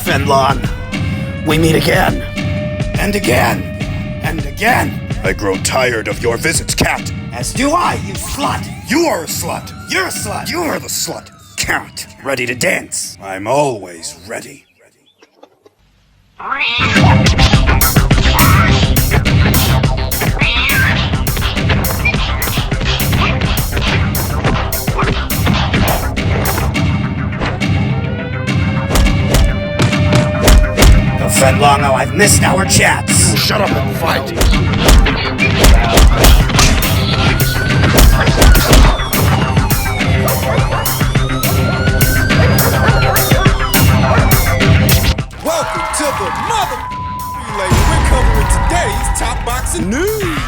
Fenlon, we meet again. And again. And again. I grow tired of your visits, cat. As do I, you slut. You are a slut. You're a slut. You are the slut. Cat, ready to dance. I'm always ready. Fenlongo, I've missed our chats. You shut up and fight. Welcome to the mother relay. We're covering today's top boxing news.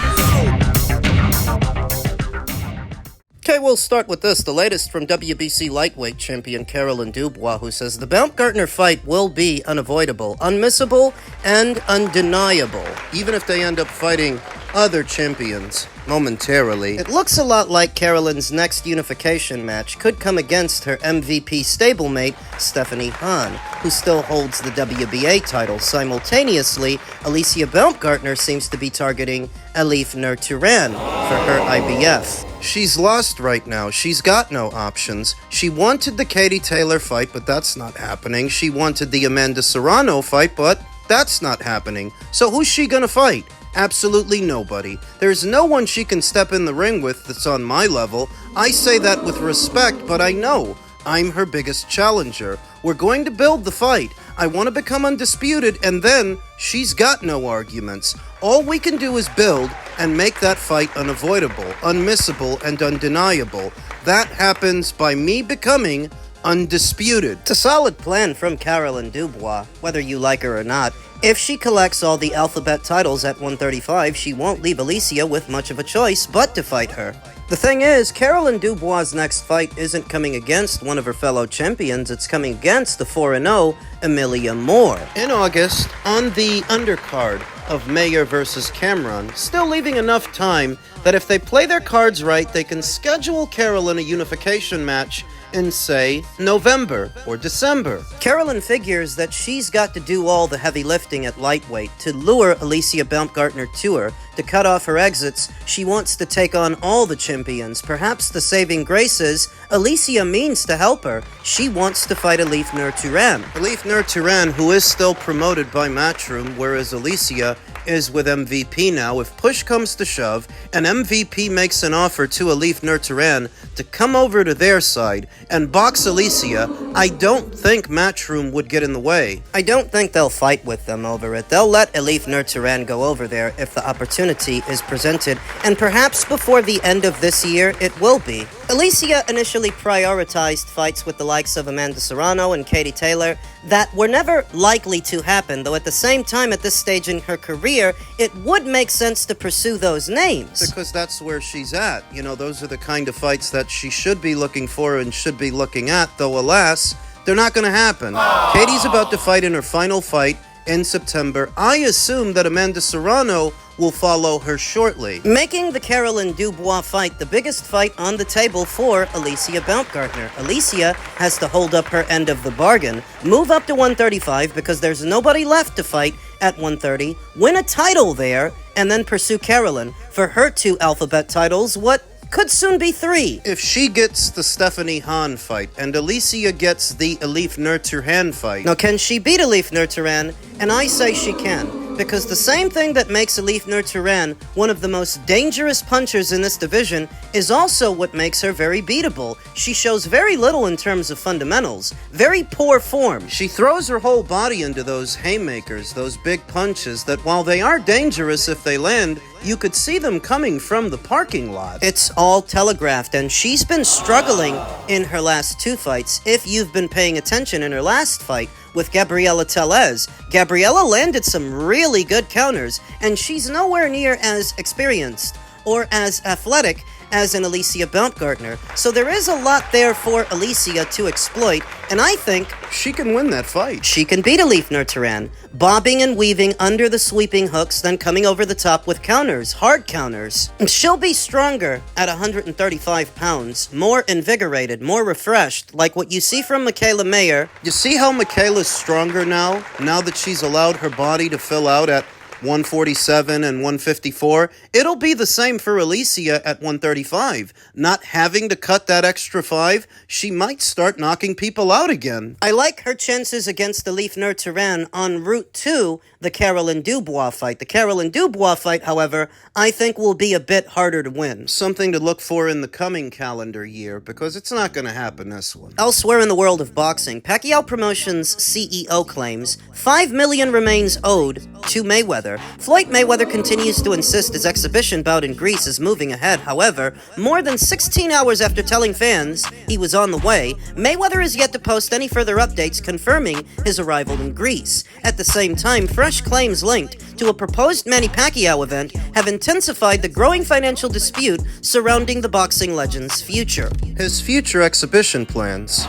Okay, we'll start with this. The latest from WBC lightweight champion Carolyn Dubois, who says the Baumgardner fight will be unavoidable, unmissable, and undeniable, even if they end up fighting other champions momentarily. It looks a lot like Carolyn's next unification match could come against her MVP stablemate, Stephanie Hearn, who still holds the WBA title. Simultaneously, Alicia Baumgardner seems to be targeting Elif Nur-Turan for her IBF. She's lost right now. She's got no options. She wanted the Katie Taylor fight, but that's not happening. She wanted the Amanda Serrano fight, but that's not happening. So who's she gonna fight? Absolutely nobody. There's no one she can step in the ring with that's on my level. I say that with respect, but I know I'm her biggest challenger. We're going to build the fight. I want to become undisputed, and then she's got no arguments. All we can do is build and make that fight unavoidable, unmissable, and undeniable. That happens by me becoming undisputed. It's a solid plan from Carolyn Dubois, whether you like her or not. If she collects all the alphabet titles at 135, she won't leave Alicia with much of a choice but to fight her. The thing is, Carolyn Dubois' next fight isn't coming against one of her fellow champions, it's coming against the 4-0 Emilia Moore. In August, on the undercard of Mayer versus Cameron, still leaving enough time that if they play their cards right, they can schedule Carolyn a unification match in, say, November or December. Carolyn figures that she's got to do all the heavy lifting at lightweight to lure Alicia Baumgardner to her. To cut off her exits, she wants to take on all the champions. Perhaps the saving grace is Alicia means to help her. She wants to fight Elif Nur-Turan. Elif Nur-Turan, who is still promoted by Matchroom, whereas Alicia is with MVP now. If push comes to shove, and MVP makes an offer to Elif Nur-Turan to come over to their side and box Alicia, I don't think Matchroom would get in the way. I don't think they'll fight with them over it. They'll let Elif Nur-Turan go over there if the opportunity is presented, and perhaps before the end of this year, it will be. Alicia initially prioritized fights with the likes of Amanda Serrano and Katie Taylor that were never likely to happen, though at the same time, at this stage in her career, it would make sense to pursue those names. Because that's where she's at. You know, those are the kind of fights that she should be looking for and should be looking at, though alas, they're not going to happen. Katie's about to fight in her final fight in September. I assume that Amanda Serrano will follow her shortly, making the Carolyn Dubois fight the biggest fight on the table for Alicia Baumgardner. Alicia has to hold up her end of the bargain, move up to 135 because there's nobody left to fight at 130, win a title there, and then pursue Carolyn for her 2 alphabet titles, what could soon be 3. If she gets the Stephanie Hearn fight and Alicia gets the Elif Nur-Turan fight. Now, can she beat Elif Nur-Turan? And I say she can, because the same thing that makes Elif Nur-Turan one of the most dangerous punchers in this division is also what makes her very beatable. She shows very little in terms of fundamentals, very poor form. She throws her whole body into those haymakers, those big punches that while they are dangerous if they land, you could see them coming from the parking lot. It's all telegraphed, and she's been struggling in her last 2 fights. If you've been paying attention in her last fight with Gabriela Tellez, Gabriela landed some really good counters, and she's nowhere near as experienced or as athletic as in Alicia Baumgardner, so there is a lot there for Alicia to exploit, and I think She can win that fight. she can beat Elif Nurtaran, bobbing and weaving under the sweeping hooks, then coming over the top with counters, hard counters. She'll be stronger at 135 pounds, more invigorated, more refreshed, like what you see from Michaela Mayer. You see how Michaela's stronger now that she's allowed her body to fill out at 147 and 154? It'll be the same for Alicia at 135. Not having to cut that extra 5, she might start knocking people out again. I like her chances against Elif Nurtaran en route to the Caroline Dubois fight. The Caroline Dubois fight, however, I think will be a bit harder to win. Something to look for in the coming calendar year, because it's not going to happen this one. Elsewhere in the world of boxing, Pacquiao Promotions CEO claims $5 million remains owed to Mayweather. Floyd Mayweather continues to insist his exhibition bout in Greece is moving ahead. However, more than 16 hours after telling fans he was on the way, Mayweather is yet to post any further updates confirming his arrival in Greece. At the same time, fresh claims linked to a proposed Manny Pacquiao event have intensified the growing financial dispute surrounding the boxing legend's future. His future exhibition plans.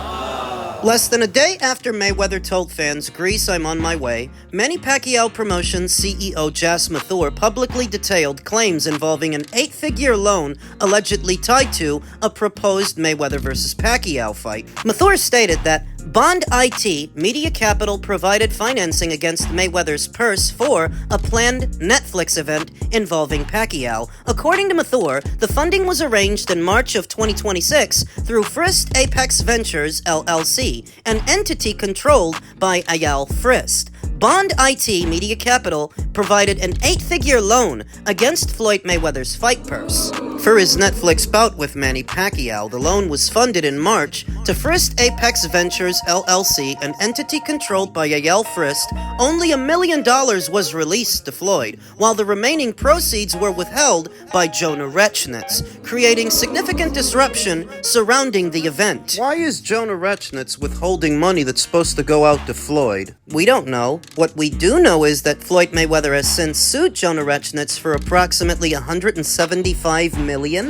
Less than a day after Mayweather told fans, "Greece, I'm on my way," Manny Pacquiao Promotions CEO Jas Mathur publicly detailed claims involving an 8-figure loan allegedly tied to a proposed Mayweather vs. Pacquiao fight. Mathur stated that Bond IT Media Capital provided financing against Mayweather's purse for a planned Netflix event involving Pacquiao. According to Mathur, the funding was arranged in March of 2026 through Frist Apex Ventures LLC, an entity controlled by Ayal Frist. Bond IT Media Capital provided an 8-figure loan against Floyd Mayweather's fight purse. For his Netflix bout with Manny Pacquiao, the loan was funded in March to Frist Apex Ventures LLC, an entity controlled by Yael Frist. Only $1 million was released to Floyd, while the remaining proceeds were withheld by Jonah Rechnitz, creating significant disruption surrounding the event. Why is Jonah Rechnitz withholding money that's supposed to go out to Floyd? We don't know. What we do know is that Floyd Mayweather has since sued Jonah Rechnitz for approximately $175 million.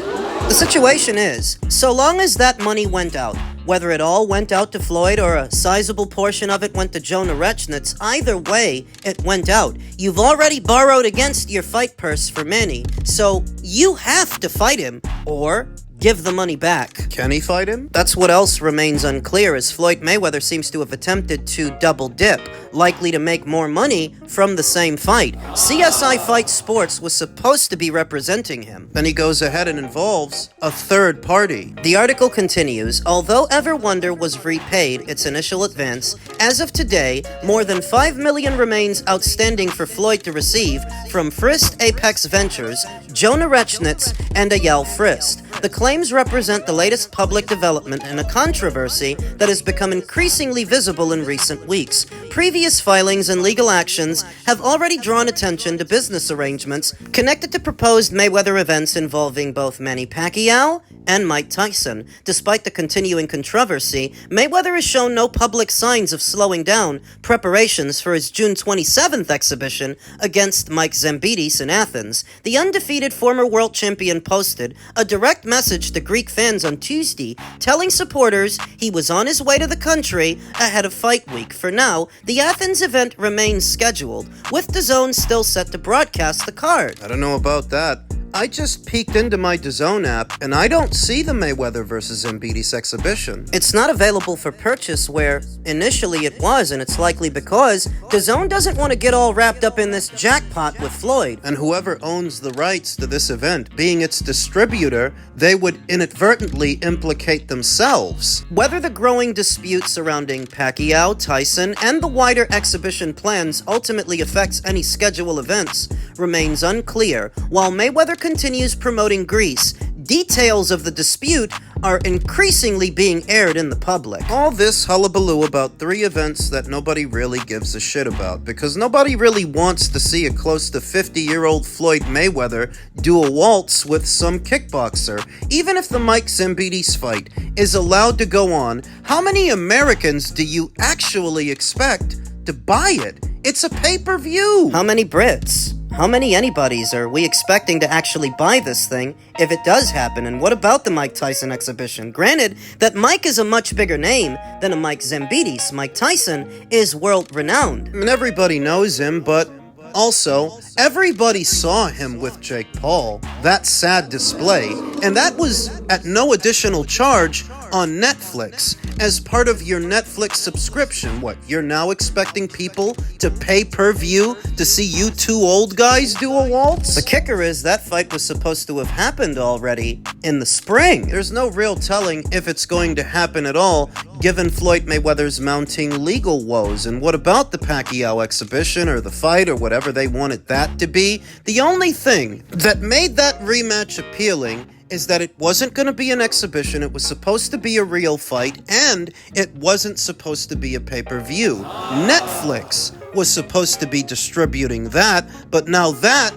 The situation is, so long as that money went out, whether it all went out to Floyd or a sizable portion of it went to Jonah Rechnitz, either way it went out. You've already borrowed against your fight purse for Manny, so you have to fight him, or give the money back. Can he fight him? That's what else remains unclear, as Floyd Mayweather seems to have attempted to double dip, likely to make more money from the same fight. CSI Fight Sports was supposed to be representing him. Then he goes ahead and involves a third party. The article continues, although Ever Wonder was repaid its initial advance, as of today, more than $5 million remains outstanding for Floyd to receive from Frist Apex Ventures, Jonah Rechnitz, and Ayal Frist. The claims represent the latest public development in a controversy that has become increasingly visible in recent weeks. Previous filings and legal actions have already drawn attention to business arrangements connected to proposed Mayweather events involving both Manny Pacquiao and Mike Tyson. Despite the continuing controversy, Mayweather has shown no public signs of slowing down preparations for his June 27th exhibition against Mike Zambidis in Athens. The undefeated former world champion posted a direct message to Greek fans on Tuesday, telling supporters he was on his way to the country ahead of fight week. For now, the Athens event remains scheduled, with DAZN still set to broadcast the card. I don't know about that. I just peeked into my DAZN app, and I don't see the Mayweather vs. Zambidis exhibition. It's not available for purchase where initially it was, and it's likely because DAZN doesn't want to get all wrapped up in this jackpot with Floyd. And whoever owns the rights to this event, being its distributor, they would inadvertently implicate themselves. Whether the growing dispute surrounding Pacquiao, Tyson, and the wider exhibition plans ultimately affects any scheduled events remains unclear. While Mayweather continues promoting Greece, details of the dispute are increasingly being aired in the public. All this hullabaloo about 3 events that nobody really gives a shit about, because nobody really wants to see a close to 50-year-old Floyd Mayweather do a waltz with some kickboxer. Even if the Mike Zambidis fight is allowed to go on, how many Americans do you actually expect to buy it? It's a pay-per-view! How many Brits? How many anybody's are we expecting to actually buy this thing if it does happen? And what about the Mike Tyson exhibition? Granted that Mike is a much bigger name than a Mike Zambidis. Mike Tyson is world-renowned. I mean, everybody knows him, but also, everybody saw him with Jake Paul, that sad display, and that was at no additional charge on Netflix. As part of your Netflix subscription, what, you're now expecting people to pay per view to see you two old guys do a waltz? The kicker is that fight was supposed to have happened already in the spring. There's no real telling if it's going to happen at all, given Floyd Mayweather's mounting legal woes. And what about the Pacquiao exhibition or the fight or whatever they wanted that to be? The only thing that made that rematch appealing is that it wasn't going to be an exhibition, it was supposed to be a real fight, and it wasn't supposed to be a pay-per-view. Netflix was supposed to be distributing that, but now that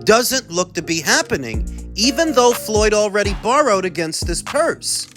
doesn't look to be happening, even though Floyd already borrowed against his purse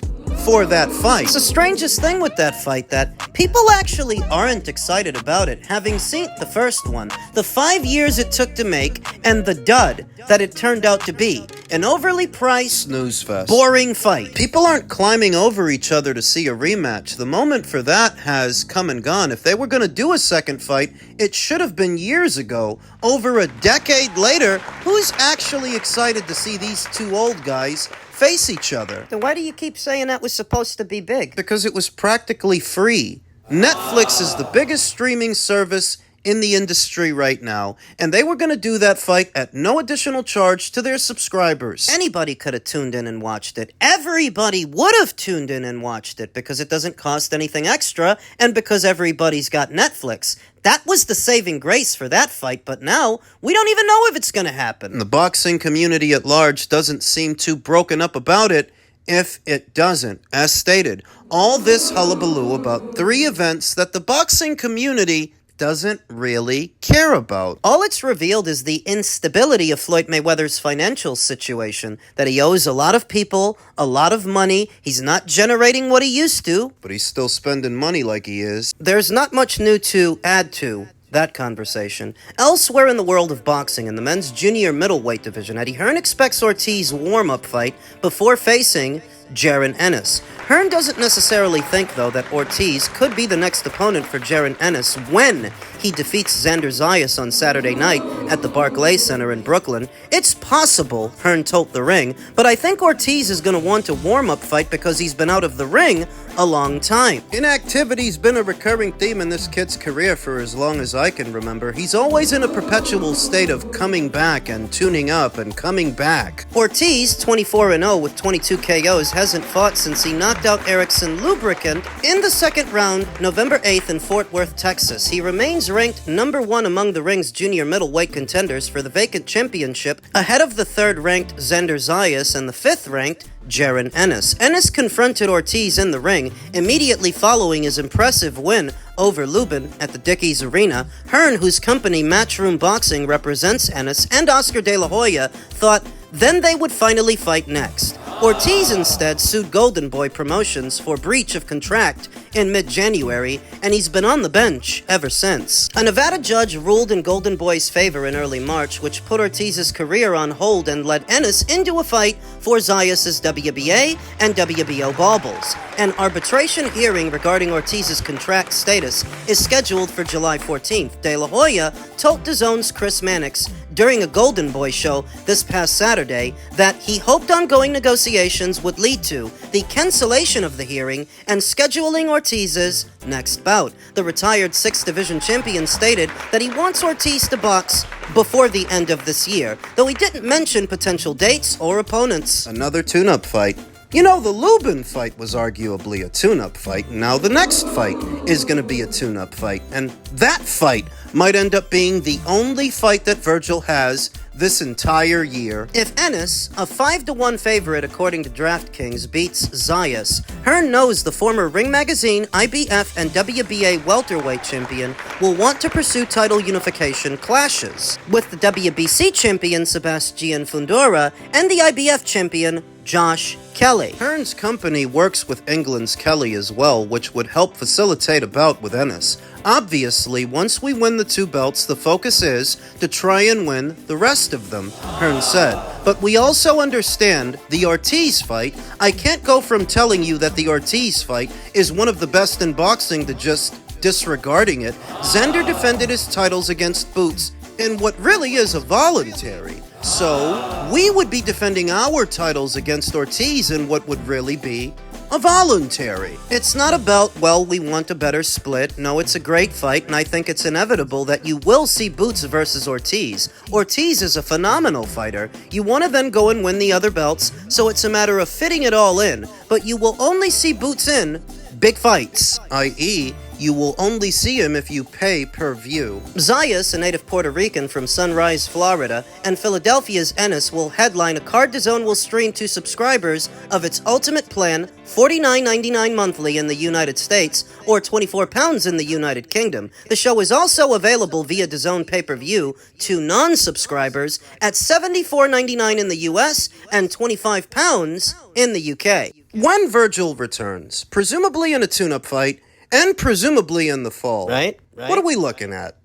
for that fight. It's the strangest thing with that fight, that people actually aren't excited about it, having seen the first one, the 5 years it took to make, and the dud that it turned out to be. An overly priced, snooze fest, boring fight. People aren't climbing over each other to see a rematch. The moment for that has come and gone. If they were going to do a second fight, it should have been years ago. Over a decade later, who's actually excited to see these two old guys face each other? Then why do you keep saying that was supposed to be big? Because it was practically free. Netflix is the biggest streaming service in the industry right now, and they were going to do that fight at no additional charge to their subscribers. Anybody could have tuned in and watched it. Everybody would have tuned in and watched it because it doesn't cost anything extra and because everybody's got Netflix. That was the saving grace for that fight, but now we don't even know if it's going to happen. The boxing community at large doesn't seem too broken up about it if it doesn't. As stated, all this hullabaloo about 3 events that the boxing community doesn't really care about. All it's revealed is the instability of Floyd Mayweather's financial situation, that he owes a lot of people a lot of money, he's not generating what he used to. But he's still spending money like he is. There's not much new to add to that conversation. Elsewhere in the world of boxing, in the men's junior middleweight division, Eddie Hearn expects Ortiz warm-up fight before facing Ennis. Hearn doesn't necessarily think, though, that Ortiz could be the next opponent for Ennis when he defeats Xander Zayas on Saturday night at the Barclays Center in Brooklyn. It's possible, Hearn told The Ring, but I think Ortiz is going to want a warm-up fight because he's been out of the ring a long time. Inactivity's been a recurring theme in this kid's career for as long as I can remember. He's always in a perpetual state of coming back and tuning up and coming back. Ortiz, 24-0 with 22 KOs, hasn't fought since he knocked out Erickson Lubricant in the second round, November 8th in Fort Worth, Texas. He remains ranked number 1 among the ring's junior middleweight contenders for the vacant championship, ahead of the 3rd-ranked Xander Zayas and the 5th-ranked Ennis. Ennis confronted Ortiz in the ring immediately following his impressive win over Lubin at the Dickies Arena. Hearn, whose company Matchroom Boxing represents Ennis, and Oscar De La Hoya thought then they would finally fight next. Ortiz instead sued Golden Boy Promotions for breach of contract in mid-January, and he's been on the bench ever since. A Nevada judge ruled in Golden Boy's favor in early March, which put Ortiz's career on hold and led Ennis into a fight for Zayas' WBA and WBO baubles. An arbitration hearing regarding Ortiz's contract status is scheduled for July 14th. De La Hoya told DAZN's Chris Mannix during a Golden Boy show this past Saturday that he hoped ongoing negotiations would lead to the cancellation of the hearing and scheduling Ortiz's next bout. The retired 6th Division champion stated that he wants Ortiz to box before the end of this year, though he didn't mention potential dates or opponents. Another tune-up fight. You know, the Lubin fight was arguably a tune-up fight, and now the next fight is going to be a tune-up fight, and that fight might end up being the only fight that Virgil has this entire year. If Ennis, a 5-1 favorite according to DraftKings, beats Zayas, Hearn knows the former Ring Magazine, IBF, and WBA welterweight champion will want to pursue title unification clashes with the WBC champion Sebastian Fundora and the IBF champion Josh Kelly. Hearn's company works with England's Kelly as well, which would help facilitate a bout with Ennis. Obviously, once we win the 2 belts, the focus is to try and win the rest of them, Hearn said. But we also understand the Ortiz fight. I can't go from telling you that the Ortiz fight is one of the best in boxing to just disregarding it. Zender defended his titles against Boots in what really is a voluntary. So, we would be defending our titles against Ortiz in what would really be a voluntary. It's not about, well, we want a better split. No, it's a great fight, and I think it's inevitable that you will see Boots versus Ortiz. Ortiz is a phenomenal fighter. You want to then go and win the other belts, so it's a matter of fitting it all in, but you will only see Boots in big fights, i.e., you will only see him if you pay per view. Zayas, a native Puerto Rican from Sunrise, Florida, and Philadelphia's Ennis will headline a card DAZN will stream to subscribers of its Ultimate Plan, $49.99 monthly in the United States, or £24 in the United Kingdom. The show is also available via DAZN pay-per-view to non-subscribers at $74.99 in the US and £25 in the UK. When Virgil returns, presumably in a tune-up fight, and presumably in the fall. Right. What are we looking at?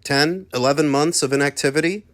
10, 11 months of inactivity?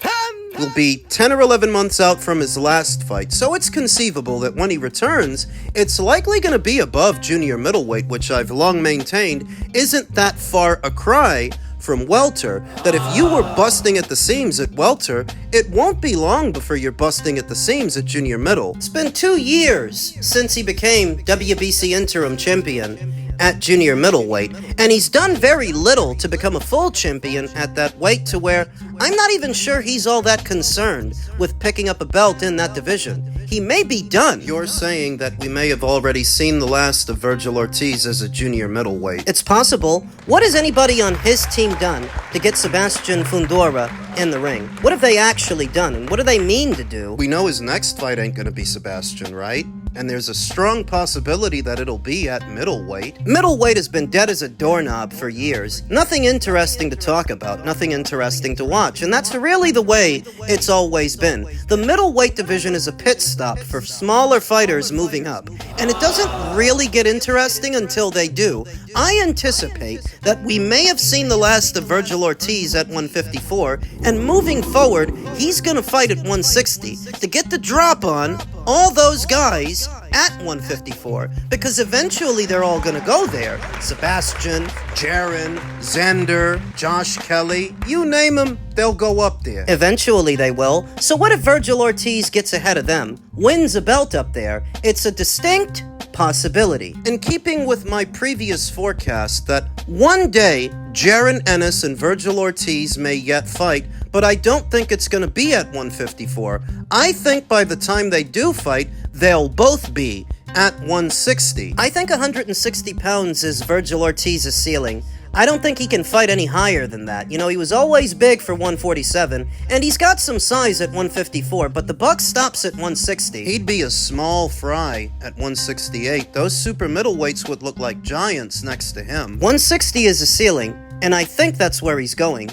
Will be 10 or 11 months out from his last fight, so it's conceivable that when he returns, it's likely going to be above junior middleweight, which I've long maintained isn't that far a cry from welter, that if you were busting at the seams at welter, it won't be long before you're busting at the seams at junior middle. It's been 2 years since he became WBC interim champion at junior middleweight, and he's done very little to become a full champion at that weight, to where I'm not even sure he's all that concerned with picking up a belt in that division. He may be done. You're saying that we may have already seen the last of Virgil Ortiz as a junior middleweight. It's possible. What has anybody on his team done to get Sebastian Fundora in the ring? What have they actually done, and what do they mean to do? We know his next fight ain't gonna be Sebastian, right? And there's a strong possibility that it'll be at middleweight. Middleweight has been dead as a doorknob for years. Nothing interesting to talk about, nothing interesting to watch, and that's really the way it's always been. The middleweight division is a pit stop for smaller fighters moving up, and it doesn't really get interesting until they do. I anticipate that we may have seen the last of Virgil Ortiz at 154, and moving forward, he's gonna fight at 160 to get the drop on all those guys at 154, because eventually they're all gonna go there. Sebastian, Jaron, Zender, Josh Kelly, you name them, they'll go up there. Eventually they will. So what if Virgil Ortiz gets ahead of them, wins a belt up there? It's a distinct possibility. In keeping with my previous forecast that one day Jaron Ennis and Virgil Ortiz may yet fight, but I don't think it's going to be at 154. I think by the time they do fight, they'll both be at 160. I think 160 pounds is Virgil Ortiz's ceiling. I don't think he can fight any higher than that. You know, he was always big for 147, and he's got some size at 154, but the buck stops at 160. He'd be a small fry at 168. Those super middleweights would look like giants next to him. 160 is a ceiling, and I think that's where he's going.